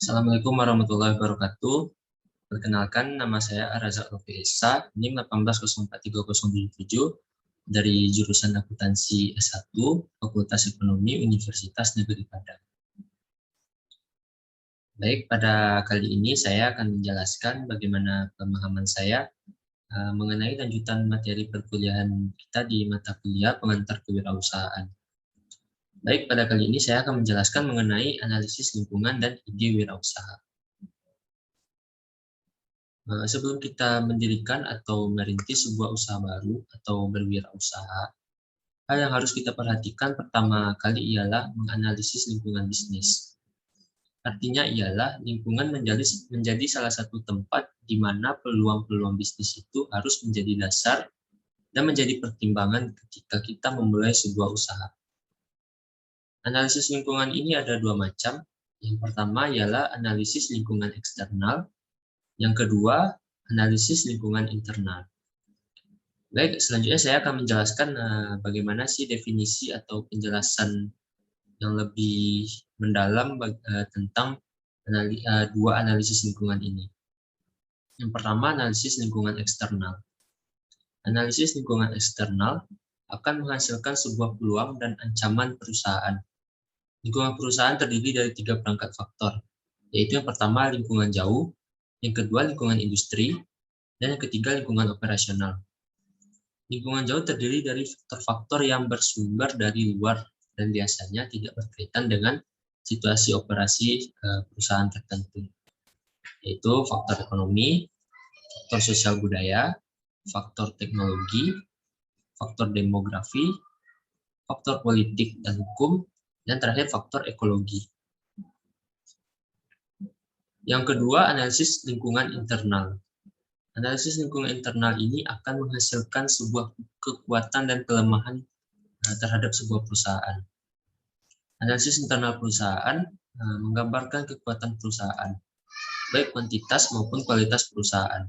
Assalamualaikum warahmatullahi wabarakatuh. Perkenalkan, nama saya Razak Rofi Esa, NIM 1804377 dari jurusan Akuntansi S1, Fakultas Ekonomi Universitas Negeri Padang. Baik, pada kali ini saya akan menjelaskan bagaimana pemahaman saya mengenai lanjutan materi perkuliahan kita di mata kuliah pengantar kewirausahaan. Baik, pada kali ini saya akan menjelaskan mengenai analisis lingkungan dan ide wirausaha. Sebelum kita mendirikan atau merintis sebuah usaha baru atau berwirausaha, hal yang harus kita perhatikan pertama kali ialah menganalisis lingkungan bisnis. Artinya ialah lingkungan menjadi salah satu tempat di mana peluang-peluang bisnis itu harus menjadi dasar dan menjadi pertimbangan ketika kita memulai sebuah usaha. Analisis lingkungan ini ada dua macam. Yang pertama ialah analisis lingkungan eksternal. Yang kedua, analisis lingkungan internal. Baik, selanjutnya saya akan menjelaskan bagaimana sih definisi atau penjelasan yang lebih mendalam tentang dua analisis lingkungan ini. Yang pertama, analisis lingkungan eksternal. Analisis lingkungan eksternal akan menghasilkan sebuah peluang dan ancaman perusahaan. Lingkungan perusahaan terdiri dari 3 perangkat faktor, yaitu yang pertama lingkungan jauh, yang kedua lingkungan industri, dan yang ketiga lingkungan operasional. Lingkungan jauh terdiri dari faktor-faktor yang bersumber dari luar dan biasanya tidak berkaitan dengan situasi operasi perusahaan tertentu, yaitu faktor ekonomi, faktor sosial budaya, faktor teknologi, faktor demografi, faktor politik dan hukum, dan terakhir faktor ekologi. Yang kedua, analisis lingkungan internal. Analisis lingkungan internal ini akan menghasilkan sebuah kekuatan dan kelemahan terhadap sebuah perusahaan. Analisis internal perusahaan menggambarkan kekuatan perusahaan, baik kuantitas maupun kualitas perusahaan,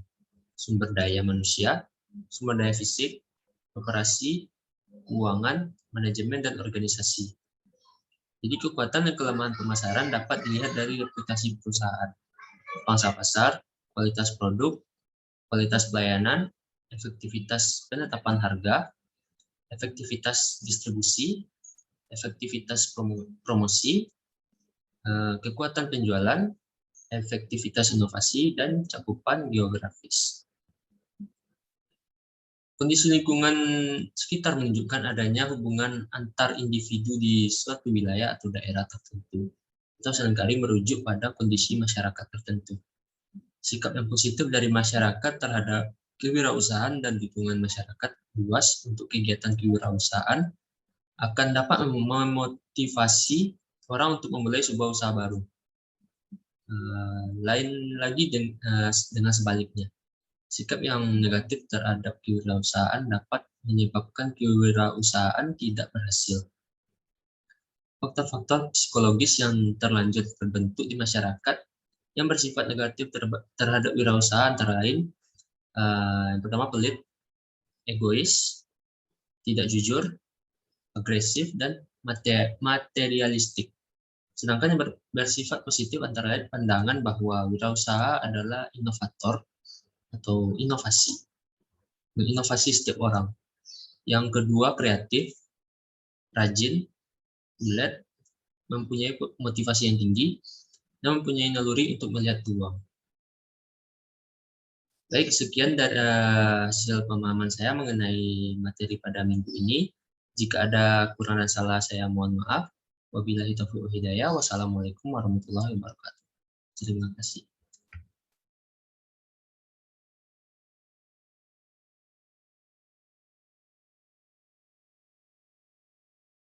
sumber daya manusia, sumber daya fisik, operasi, keuangan, manajemen, dan organisasi. Jadi kekuatan dan kelemahan pemasaran dapat dilihat dari reputasi perusahaan, pangsa pasar, kualitas produk, kualitas pelayanan, efektivitas penetapan harga, efektivitas distribusi, efektivitas promosi, kekuatan penjualan, efektivitas inovasi, dan cakupan geografis. Kondisi lingkungan sekitar menunjukkan adanya hubungan antar individu di suatu wilayah atau daerah tertentu, atau seringkali merujuk pada kondisi masyarakat tertentu. Sikap yang positif dari masyarakat terhadap kewirausahaan dan dukungan masyarakat luas untuk kegiatan kewirausahaan akan dapat memotivasi orang untuk memulai sebuah usaha baru. Lain lagi dengan sebaliknya, sikap yang negatif terhadap kewirausahaan dapat menyebabkan kewirausahaan tidak berhasil. Faktor-faktor psikologis yang terlanjur terbentuk di masyarakat yang bersifat negatif terhadap wirausaha antara lain yang pertama pelit, egois, tidak jujur, agresif, dan materialistik. Sedangkan yang bersifat positif antara lain pandangan bahwa wirausaha adalah inovator atau inovasi, menginovasi setiap orang. Yang kedua kreatif, rajin, giat, mempunyai motivasi yang tinggi, dan mempunyai naluri untuk melihat peluang. Baik, sekian dari hasil pemahaman saya mengenai materi pada minggu ini. Jika ada kurang dan salah, saya mohon maaf. Wabillahi taufiq wal hidayah. Wassalamualaikum warahmatullahi wabarakatuh. Terima kasih.